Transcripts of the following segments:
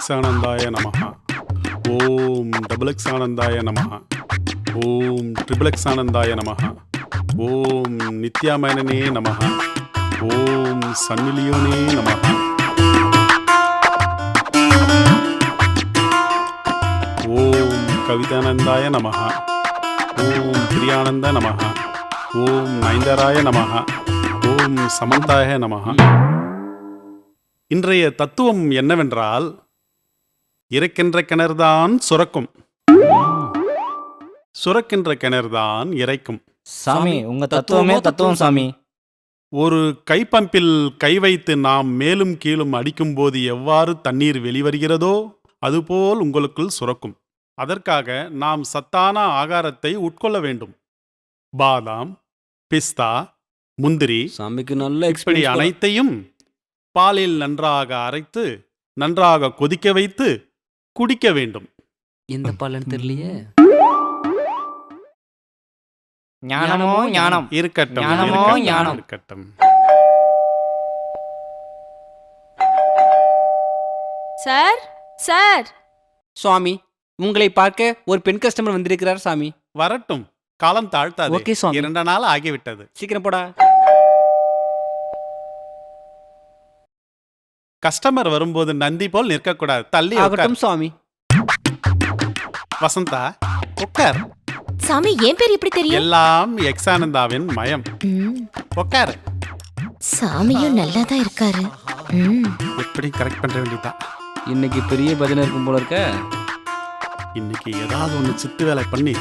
எக்ஸானந்தாய நமஹ. ஓம் டபுள் எக்ஸானந்தாய நமஹ. ஓம் ட்ரிபிள் எக்ஸானந்தாய நமஹ. ஓம் நித்யாமயனே நமஹ. ஓம் சன்னிலியோனே நமஹ. ஓம் கவிதானந்தாய நமஹ. ஓம் பிரியானந்த நமஹ. ஓம் நயன்தாராய நமஹ. ஓம் சமந்தாய நமஹ. இன்றைய தத்துவம் என்னவென்றால், இறைக்கின்ற கிணறுதான் சுரக்கும், சுரக்கின்ற கிணறுதான் இறைக்கும். சாமி உங்க தத்துவமே தத்துவம் சாமி. ஒரு கைப்பம்பில் கை வைத்து நாம் மேலும் கீழும் அடிக்கும்போது எவ்வாறு தண்ணீர் வெளிவருகிறதோ அதுபோல் உங்களுக்குள் சுரக்கும். அதற்காக நாம் சத்தான ஆகாரத்தை உட்கொள்ள வேண்டும். பாதாம், பிஸ்தா, முந்திரி சாமிக்கு நல்ல இப்படி எக்ஸ்பீரியன்ஸ் அனைத்தையும் பாலில் நன்றாக அரைத்து நன்றாக கொதிக்க வைத்து குடிக்க வேண்டும். எந்த பாலன்னு தெரியலையே. ஞானமோ ஞானம். இருக்கட்டும், ஞானமோ இருக்கட்டும், ஞானம். இருக்கட்டும். சார் சார் சுவாமி உங்களை பார்க்க ஒரு பெண் கஸ்டமர் வந்திருக்கிறார் சாமி. வரட்டும், காலம் தாழ்த்தாது. ஓகே சுவாமி. 2 நாள் ஆகிவிட்டது. சீக்கிரம் போடா. கஸ்டமர் வரும்போது நந்தி போல் நிற்கக்கூடாது. தள்ளி உட்கார். ஆகட்டும் சுவாமி. வசந்தா, உட்கார். சாமி ஏன் பேர் இப்படி தெரியும்? எல்லாம் எக்ஸானந்தாவின் மயம். ம், உட்கார். சாமியும் நல்லா தான் இருக்காரு. ம், எப்படி கரெக்ட் பண்ற வேண்டியதான். இன்னைக்கு பெரிய பஜனை இருக்கும் போல இருக்க. இன்னைக்கு ஏதாவது ஒன்று சித்து வேலை பண்ணி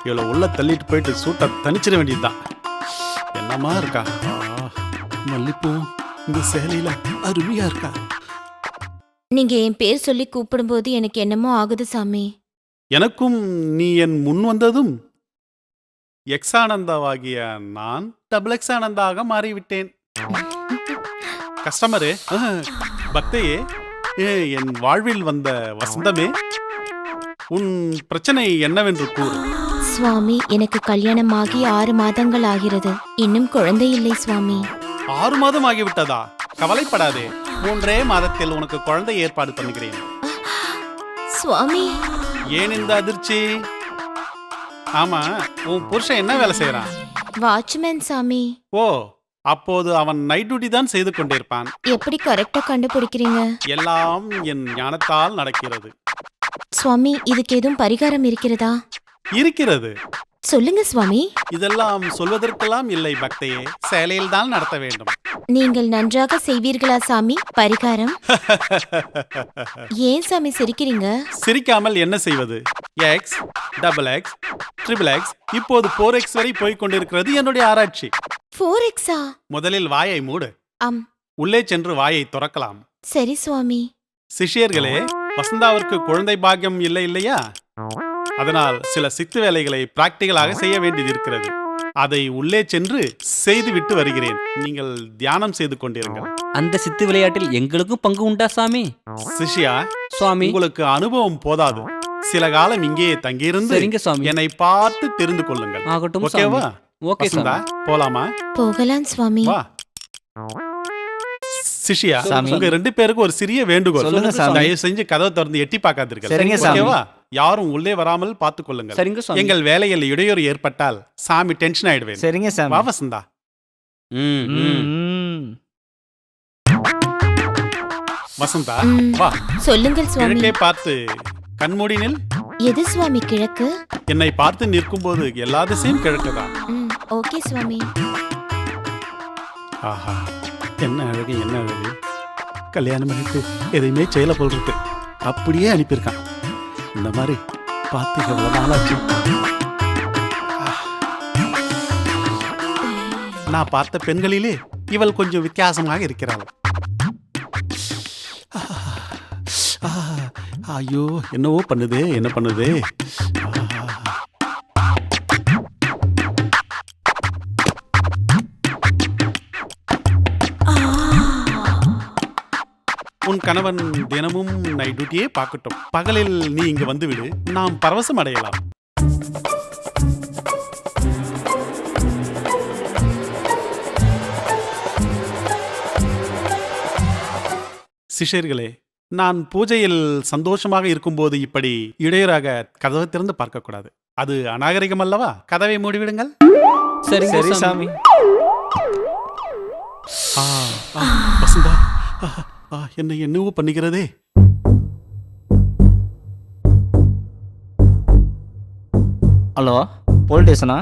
இவ்வளோ உள்ள தள்ளிட்டு போயிட்டு சூட்டை தணிச்சிட வேண்டியதுதான். என்னமா இருக்கா மல்லிப்பூ, இந்த சேலையில அருமையா இருக்கா. நீங்க என் பேர் சொல்லி கூப்பிடும்போது எனக்கு என்னமோ ஆகுது சாமி. எனக்கும் நீ என் முன் வந்ததும் எக்ஸானந்தாவாகிய நான் டபுள் எக்ஸானந்தாக மாறிவிட்டேன். கஸ்டமரு, பக்தையே, என் வாழ்வில் வந்த வசந்தமே, உன் பிரச்சனை என்னவென்று கூறு. சுவாமி எனக்கு கல்யாணம் ஆகி 6 மாதங்கள் ஆகிறது. இன்னும் குழந்தை இல்லை சுவாமி. 6 மாதம் ஆகிவிட்டதா? கவலைப்படாதே, 3 மாதத்தில் உனக்கு குழந்தை ஏற்பாடு பண்ணுகிறேன். சுவாமி ஏன் இந்த அதிர்ச்சி? ஆமா, உன் புருஷன் என்ன வேலை செய்யறான்? வாட்ச்மேன் சாமி. ஓ, அப்போது அவன் நைட் டியூட்டி தான் செய்து கொண்டிருப்பான். எப்படி கரெக்டா கண்டுபிடிக்கிறீங்க? எல்லாம் என் ஞானத்தால் நடக்கிறது. சுவாமி இதுக்கு எதுவும் பரிகாரம் இருக்கிறதா? இருக்கிறது. சொல்லுங்க சுவாமி. இதெல்லாம் சொல்வதற்கெல்லாம் இல்லை பக்தையே, சேலையில் தான் நடத்த வேண்டும். நீங்கள் நன்றாக செய்வீர்களா சாமி? பரிகாரம். ஏன் சாமி சிரிக்கிறீங்க? சிரிக்காமல் என்ன செய்வது? X, double X, triple X, இப்போது 4x வரை போய்க் கொண்டிருக்கிறது என்னுடைய ஆராய்ச்சி. 4xஆ? முதலில் வாயை மூடு. ஆம். உள்ளே சென்று வாயை துறக்கலாம். சரி சுவாமி. சிஷ்யர்களே, வசந்தாவிற்கு குழந்தை பாக்கியம் இல்லை இல்லையா? அதனால் சில சித்து வேலைகளை பிராக்டிகலாக செய்ய வேண்டியது இருக்கிறது. அதை உள்ளே சென்று செய்துவிட்டு வருகிறேன். நீங்கள் தியானம் செய்து கொண்டிருங்கள். அந்த சித்து விளையாட்டில் எங்களுக்கும் பங்கு உண்டா சாமி? சிஷ்யா, சுவாமி உங்களுக்கு அனுபவம் போதாது. சில காலம் இங்கேயே தங்கியிருந்து சரிங்க சுவாமி. என்னை பார்த்து தெரிந்து கொள்ளுங்கள். ஆகட்டும் ஓகேவா? சாமி. ஓகே வசந்தா, சாமி. போலாமா? போகலாம் சுவாமி. வா. சிஷ்யா, சாமி. உங்க 2 பேருக்கு ஒரு சிறிய வேண்டுகோள். சொல்லுங்க சாமி. தயவு செஞ்சு கதவை திறந்து எட்டி பார்க்காதீர்கள். சரிங்க சாமி. ஓகேவா? யாரும் உள்ளே வராமல் பார்த்துக் கொள்ளுங்கள். சரிங்க சாமி. எங்கள் வேலையில் இடையூறு ஏற்பட்டால் சாமி டென்ஷன் ஆயிடுவேன். சரிங்க சாமி. வா வசந்தா. ம், ம். ம். வசந்தா, ம். வா. சொல்லுங்கள் சுவாமி. கிழக்கே பார்த்து கண்மூடி நில். எது சுவாமி கிழக்கு? என்னை பார்த்து நிற்கும்போது எல்லா திசையும் கிழக்குதான். ம், ஓகே சுவாமி. ஆஹா, என்ன அழகு, என்ன அழகு. கல்யாணம் பண்ணிட்டு எதையுமே செயல போல் இருக்கு. அப்படியே அனுப்பியிருக்கான். இந்த மாதிரி பார்த்து எவ்வளவு நாளாச்சு. நான் பார்த்த பெண்களிலே இவள் கொஞ்சம் வித்தியாசமாக இருக்கிறாள். ஐயோ, என்னவோ பண்ணுதே, என்ன பண்ணுதே. உன் கணவன் தினமும் நைட் டியூட்டியே பார்க்கட்டும். பகலில் நீ இங்கு வந்துவிடு, நாம் பரவசம் அடையலாம். சிஷ்யர்களே, நான் பூஜையில் சந்தோஷமாக இருக்கும்போது இப்படி இடையூறாக கதவை திறந்து பார்க்கக்கூடாது. அது அநாகரிகம் அல்லவா? கதவை மூடிவிடுங்கள். சரிங்க சரி சாமி. சாமி. ஆ, ஆ, வசந்தா, என்னை என்னவோ பண்ணுகிறதே. ஹலோ, போலீஸ் ஸ்டேஷனா?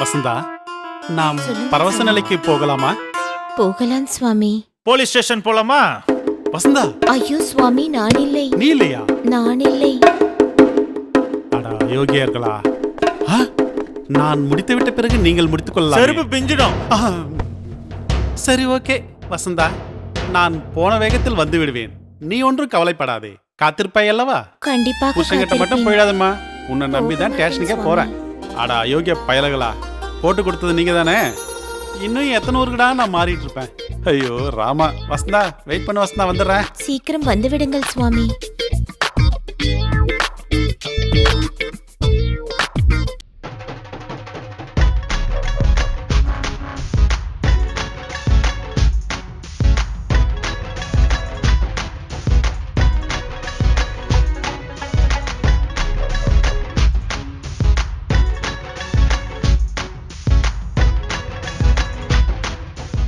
வசந்தா, நாம் சொல்லுங்க பரவச சாமி. நிலைக்கு போகலாமா? போகலாம் சுவாமி. போலீஸ் ஸ்டேஷன் போலாமா? வசந்தா, ஐயோ சுவாமி, நான் இல்லை, நீ இல்லையா? நான் இல்லை. அடா யோகியர்களா, ஆ, நான் முடித்துவிட்ட பிறகு நீங்கள் முடித்துக் செருப்பு கொள்ளலாம். பிஞ்சிடும். சரி, ஓகே வசந்தா, நான் போன வேகத்தில் வந்து விடுவேன். நீ ஒன்றும் கவலைப்படாதே. காத்திருப்பாய் அல்லவா? கண்டிப்பாக புருஷன்கிட்ட மட்டும் காத்திருப்பேன். போயிடாதம்மா. உன்னை நம்பி தான் போக ஸ்டேஷனுக்கே மாட்டேன் போறேன். அடா யோகிய பயலகளா, போட்டு கொடுத்தது நீங்க தானே. இன்னும் எத்தனை ஊருக்குடா நான் மாறிட்டு இருப்பேன். ஐயோ ராமா. வசந்தா, வெயிட் பண்ண வசந்தா, வந்துடுறேன். சீக்கிரம் வந்து விடுங்கள் சுவாமி.